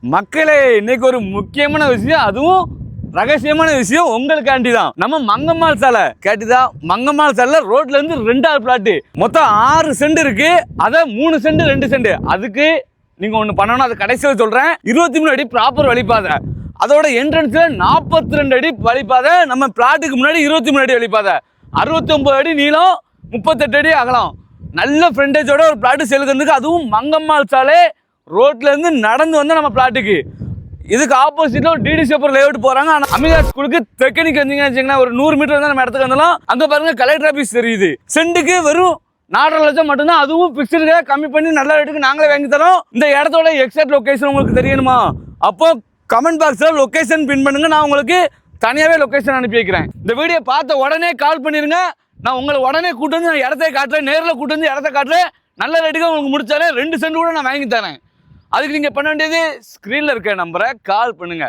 மக்களே, இன்னைக்கு ஒரு முக்கியமான விஷயம், அதுவும் ரகசியமான விஷயம் உங்களுக்காண்டி தான். நம்ம மங்கம்மாள் சாலை கேட்டுதா? மங்கம்மாள் சாலை ரோட்ல இருந்து 2வது பிளாட், மொத்தம் 6 சென்ட் இருக்கு. அதை 3 சென்ட் 2 சென்ட். அதுக்கு நீங்க ஒண்ணு பண்ணணும், அது கடைசியில் சொல்றேன். 23 அடி ப்ராப்பர் வழிபாதை, அதோட என்ட்ரன்ஸ்ல 42 அடி வழிபாதை, நம்ம பிளாட்டுக்கு முன்னாடி 23 அடி வழிபாதை, 69 அடி நீளம், 38 அடி அகலம், நல்ல ஃப்ரண்டேஜோட ஒரு பிளாட் சேலுக்கு. அதுவும் மங்கம்மாள் சாலை ரோட்ல இருந்து நடந்து வந்தா நம்ம பிளாட்டுக்கு. இதுக்கு ஆப்போசிட்ல ஒரு டிடிசி அப்புறம் லேஅவுட் போறாங்க. ஆனா அமிதா ஸ்கூலுக்கு தெற்கனிக்கு வந்தீங்கன்னு வச்சுக்கோங்க, ஒரு 100 மீட்டர் தான் நம்ம இடத்துக்கு வந்தாலும் அங்க பாருங்க கலெக்டர் ஆபீஸ் தெரியுது. சென்ட்டுக்கு வெறும் 4.5 லட்சம் மட்டும்தான். அதுவும் பிக்சடுக்கு கம்மி பண்ணி நல்ல ரேட்டுக்கு நாங்களே வாங்கி தரோம். இந்த இடத்தோட எக்ஸாக்ட் லொகேஷன் உங்களுக்கு தெரியணுமா? அப்போ கமெண்ட் பாக்ஸ்ல லொகேஷன் பின் பண்ணுங்க, நான் உங்களுக்கு தனியாவே லொகேஷன் அனுப்பி வைக்கிறேன். இந்த வீடியோ பார்த்த உடனே கால் பண்ணிருங்க, நான் உங்களை உடனே கூட்டு வந்து நான் இடத்த காட்டுறேன், நேரில் கூட்டு வந்து இடத்த காட்டுறேன். நல்ல ரேட்டுக்கு உங்களுக்கு முடிச்சாலே 2 சென்ட் கூட நான் வாங்கி தரேன். அதுக்கு நீங்க பண்ண வேண்டியது ஸ்கிரீன்ல இருக்க நம்பரை கால் பண்ணுங்க.